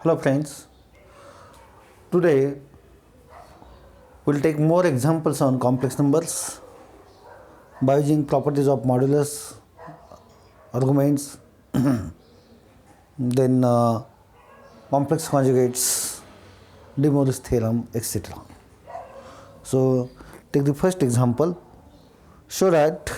Hello friends, today we'll take more examples on complex numbers by using properties of modulus, arguments, then complex conjugates, De Moivre's theorem, etc. So take the first example, show that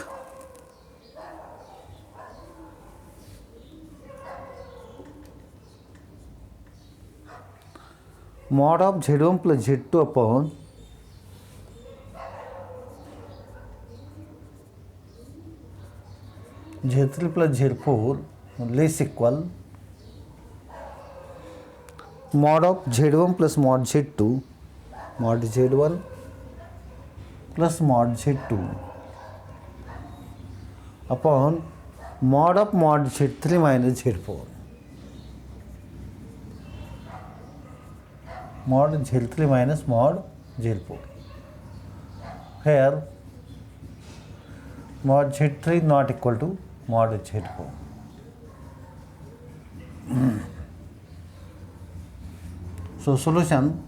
mod of Z1 plus Z2 upon Z3 plus Z4 less equal mod of Z1 plus mod Z2 mod Z1 plus mod Z2 upon mod of mod Z3 minus Z4 mod Z3 minus mod Z4. Here mod Z3 not equal to mod Z4. So solution,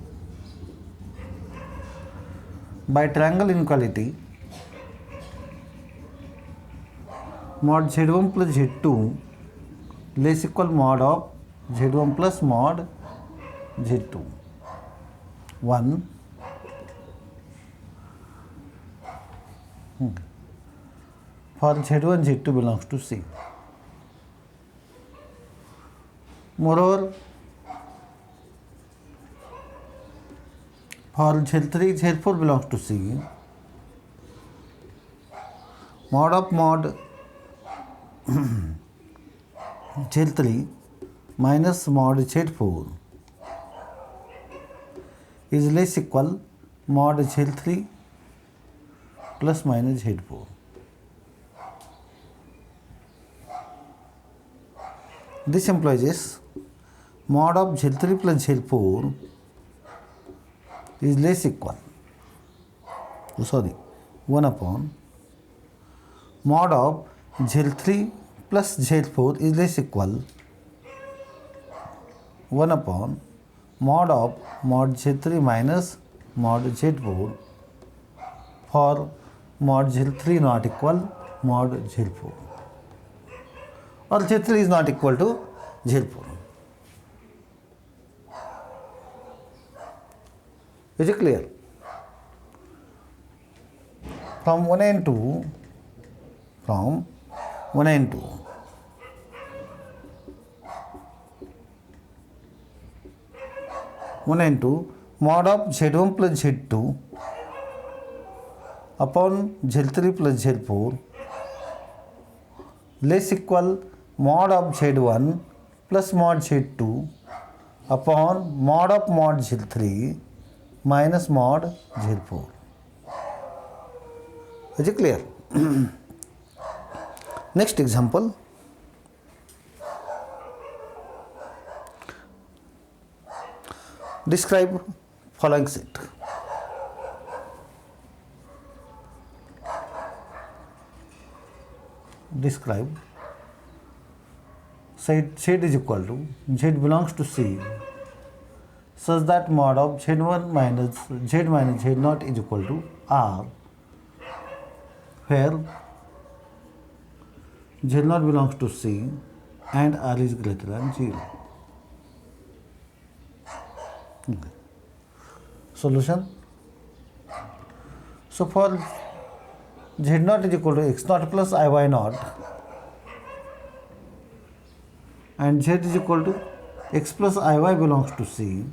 by triangle inequality mod Z1 plus Z2 less equal mod of Z1 plus mod Z2. 1 for Z1 Z2 belongs to C. Moreover, for Z3 Z4 belongs to C, mod of mod Z3 minus mod Z4 is less equal mod Z3 plus minus Z4. This implies mod of Z3 plus Z4 is less equal, 1 upon mod of Z3 plus Z4 is less equal 1 upon mod of mod Z3 minus mod Z4 for mod Z3 not equal mod Z4 or Z3 is not equal to Z4. Is it clear? From 1 and 2, from 1 and 2. Mod of Z1 plus Z2 upon Z3 plus Z4 less equal mod of Z1 plus mod Z2 upon mod of mod Z3 minus mod Z4. Is it clear? Next example. Describe following set. Describe set is equal to Z belongs to C such that mod of Z1 minus Z naught is equal to R, where Z naught belongs to C and R is greater than 0. Solution. So for Z naught is equal to X naught plus IY naught and Z is equal to X plus IY belongs to C,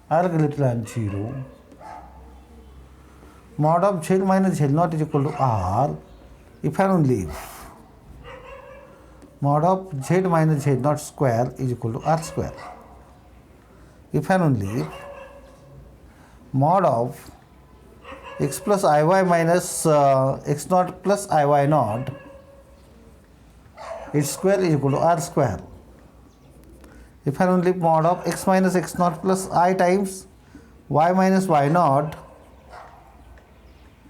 R greater than 0, mod of Z minus Z naught is equal to R if and only if mod of Z minus Z naught square is equal to R square. If and only if mod of X plus IY minus X naught plus IY naught its square is equal to R square. If and only if mod of X minus X naught plus I times Y minus Y naught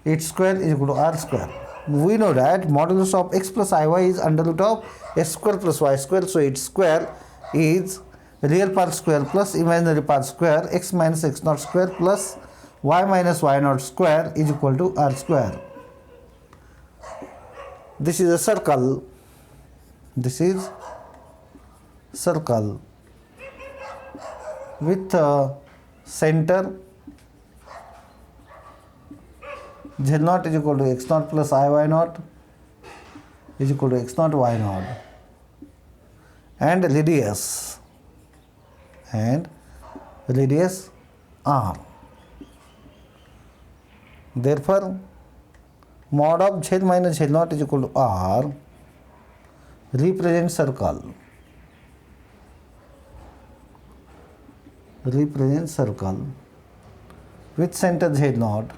its square is equal to R square. we know that modulus of x plus iy is under root of x square plus y square. So its square is real part square plus imaginary part square, x minus x naught square plus y minus y naught square is equal to r square. This is a circle. This is circle with center z naught is equal to x naught plus I y naught is equal to x naught y naught, and radius r. Therefore, mod of z minus z naught is equal to r represents circle. Represents circle with center z naught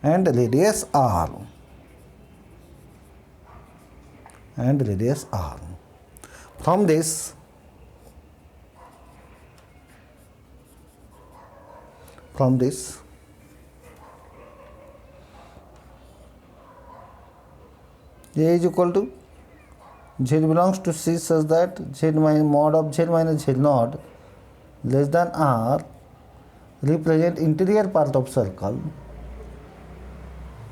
and radius r. And radius r. From this, A is equal to z belongs to C such that z minus mod of z minus z naught less than r represent interior part of circle.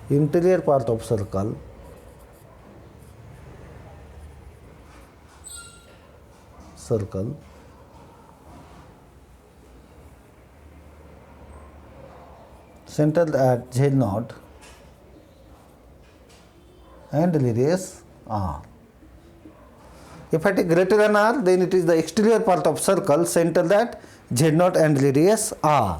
Interior part of circle centered at z naught and radius r. If it is greater than r, then it is the exterior part of circle centered at z naught and radius r.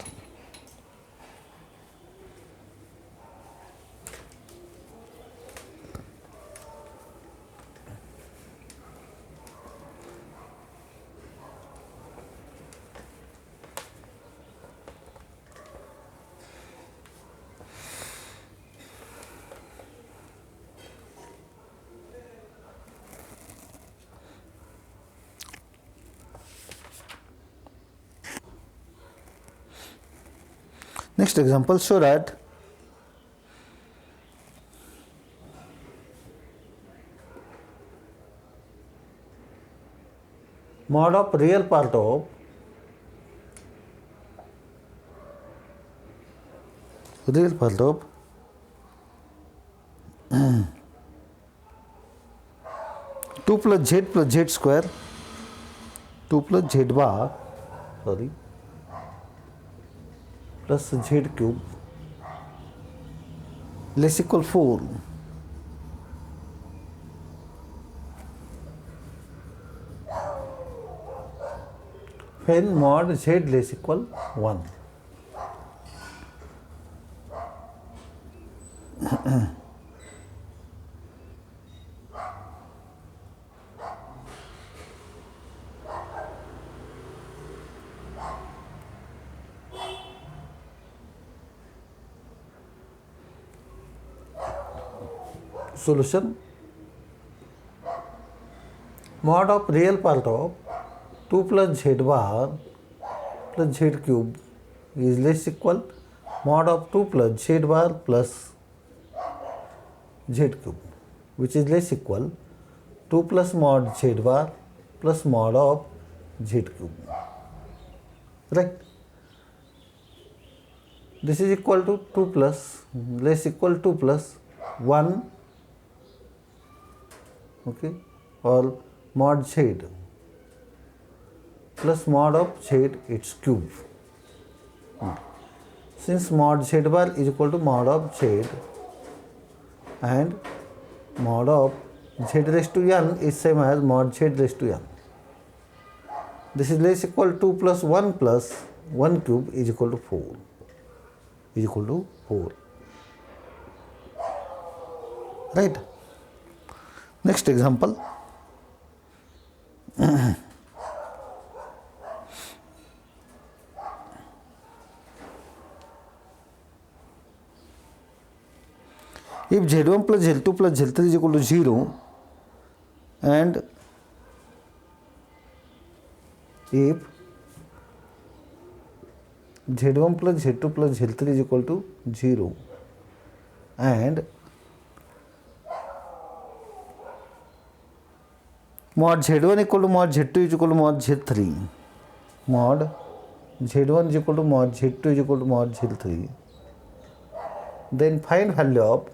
Next example, show that mod of real part of 2 plus z square 2 plus z bar plus z cube less equal 4. When mod z less equal 1. Solution: mod of real part of 2 plus z bar plus z cube is less equal mod of 2 plus z bar plus z cube, which is less equal 2 plus mod z bar plus mod of z cube. Right? This is equal to 2 plus less equal 2 plus 1, okay, or mod z plus mod of z its cube. Since mod z bar is equal to mod of z and mod of z raised to n is same as mod z raised to n, this is less equal 2 plus 1 plus 1 cube is equal to 4. Is equal to 4. Right? Next example. If z1 plus z2 plus z3 is equal to 0 and if z1 plus z2 plus z3 is equal to 0 and mod z1 equal to mod z2 is equal to mod z3, mod z1 is equal to mod z2 is equal to mod z3, then find value of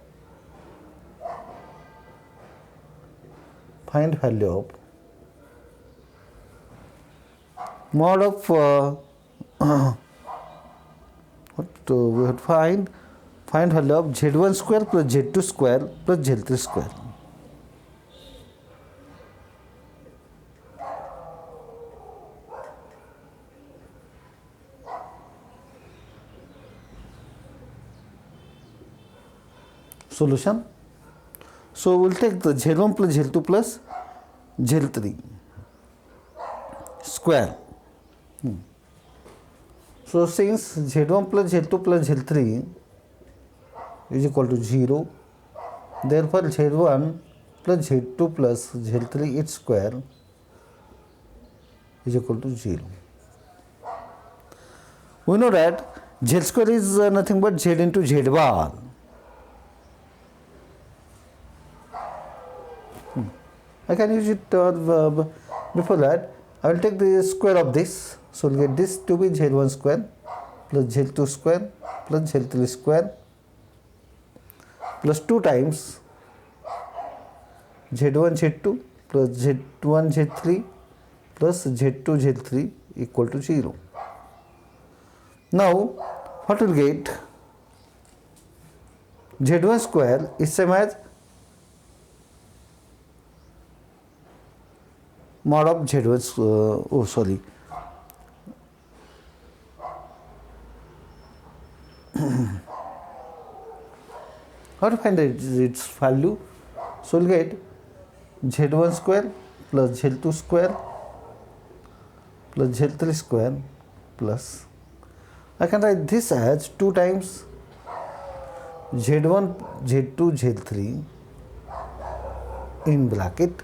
mod of we have to find value of z1 square plus z2 square plus z3 square. Solution. So we'll take the z1 plus z2 plus z3 square. So since z1 plus z2 plus z3 is equal to 0, therefore z1 plus z2 plus z3 its square is equal to 0. We know that z square is nothing but z into z bar. I can use it before that. I will take the square of this. So we'll get this to be z1 square plus z2 square plus z3 square plus 2 times z1 z2 plus z1 z3 plus z2 z3 equal to 0. Now what will get? z1 square is same as mod of z1 how to find its value? So we'll get z1 square plus z2 square plus z3 square plus, I can write this as 2 times z1 z2 z3 in bracket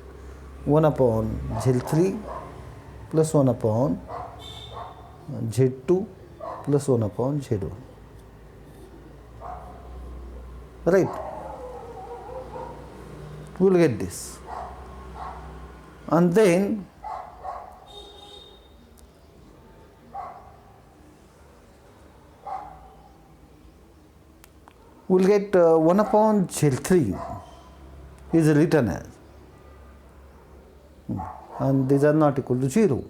1 upon z3 plus 1 upon z2 plus 1 upon z1. Right? We will get this. And then we will get 1 upon z3 is written as, and these are not equal to 0.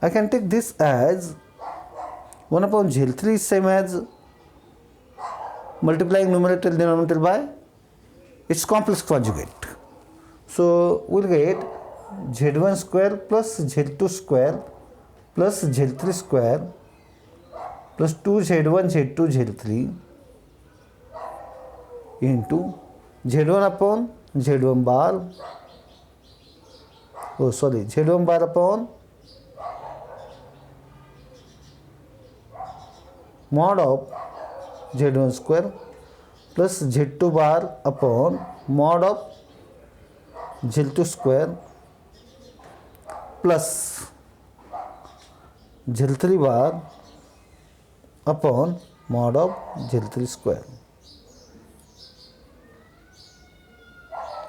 I can take this as 1 upon z3 is same as multiplying numerator and denominator by its complex conjugate. So we will get z1 square plus z2 square plus z3 square plus 2z1 z2 z3 into z1 upon z1 bar, z1 bar upon mod of z1 square plus z2 bar upon mod of z2 square plus z3 bar upon mod of z3 square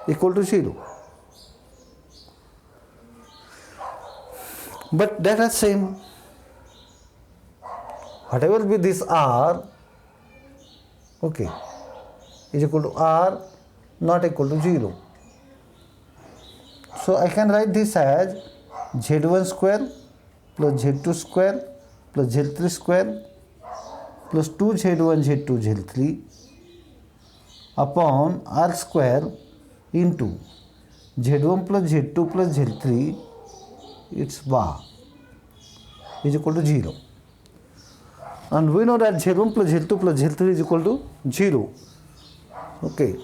equal to 0. But that are same. Whatever be this r, okay, is equal to r not equal to 0. So I can write this as z1 square plus z2 square plus z3 square plus 2z1 z2 z3 upon r square into z1 plus z2 plus z3 its bar is equal to 0. And we know that z1 plus z2 plus z3 is equal to 0. Okay.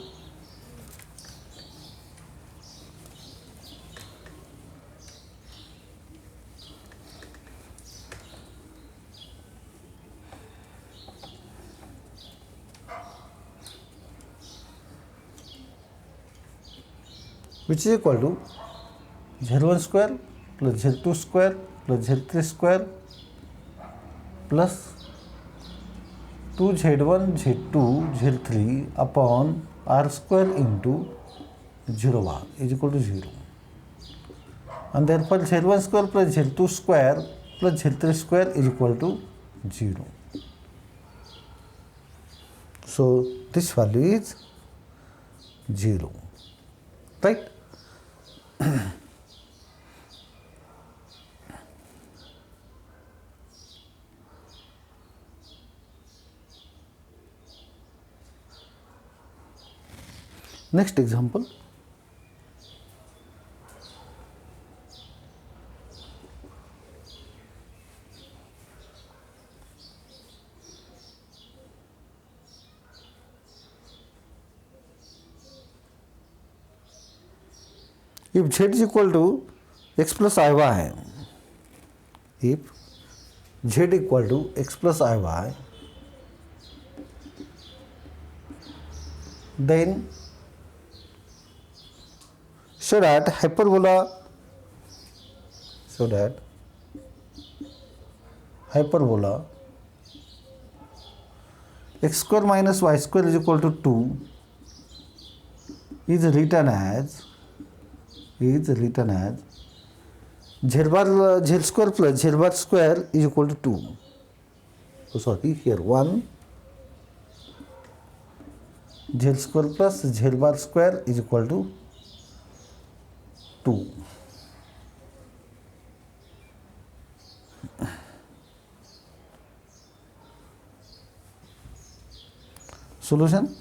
Which is equal to z1 square plus z2 square plus z3 square plus 2z1 z2 z3 upon r square into 0 bar is equal to 0. And therefore z1 square plus z2 square plus z3 square is equal to 0. So this value is 0, right? Next example. If z is equal to x plus iy, if z equal to x plus iy, then so that hyperbola x square minus y square is equal to 2 is written as z bar z square plus z bar square is equal to 2. So sorry, here 1 z square plus z bar square is equal to 2. Solution.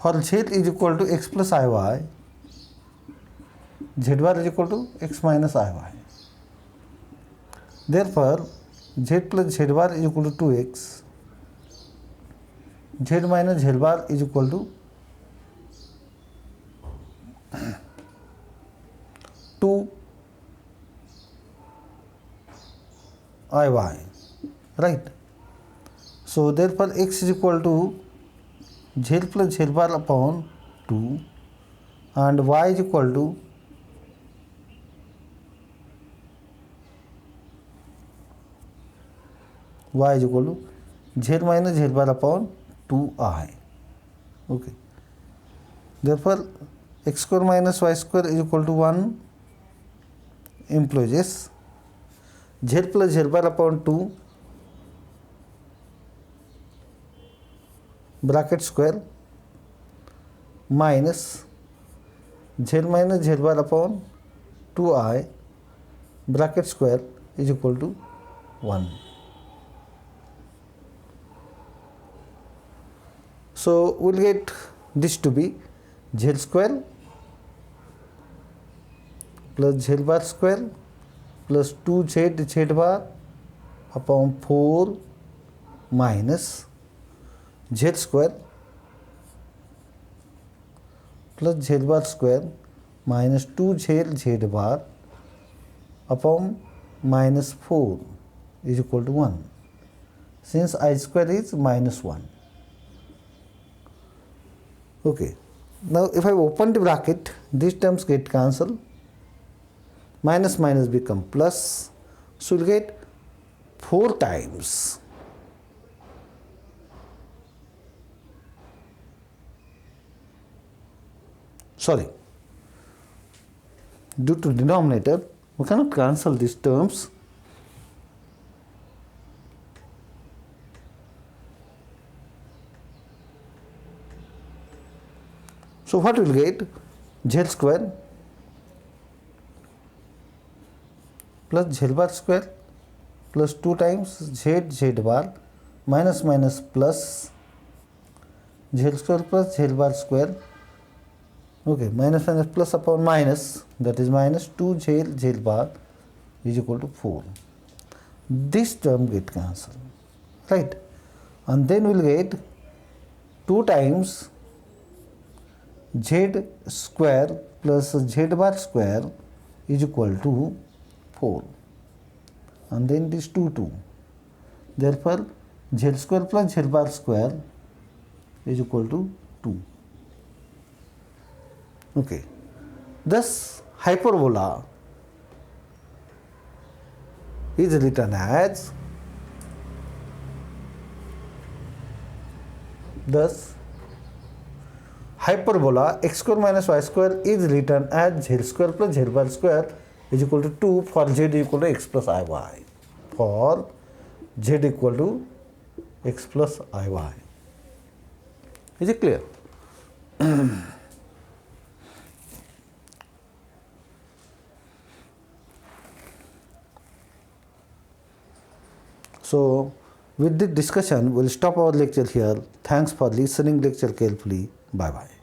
For z is equal to x plus iy, z bar is equal to x minus iy. Therefore, z plus z bar is equal to 2x, z minus z bar is equal to 2 iy, right? So therefore x is equal to z plus z bar upon 2 and y is equal to z minus z bar upon 2i. Okay. Therefore x square minus y square is equal to 1 implies z plus z bar upon 2 bracket square minus z minus z bar upon 2i bracket square is equal to 1. So we'll get this to be z square plus z bar square plus 2z z bar upon 4 minus z square plus z bar square minus 2z z bar upon minus 4 is equal to 1, since I square is minus 1. Okay. Now if I open the bracket, these terms get cancelled, minus minus become plus, so we'll get 4 times due to denominator we cannot cancel these terms. So what we will get? Z square plus z bar square plus 2 times z bar minus minus plus z square plus z bar square. Okay, minus minus plus upon minus, that is minus 2 z bar is equal to 4. This term get cancelled, right? And then we will get 2 times z square plus z bar square is equal to 4, and then this 2. Therefore z square plus z bar square is equal to 2. Okay. Thus hyperbola is written as Thus, hyperbola x square minus y square is written as z square plus z bar square is equal to 2 for z equal to x plus iy. For z equal to x plus iy. Is it clear? So, with this discussion, we'll stop our lecture here. Thanks for listening lecture carefully. Bye bye.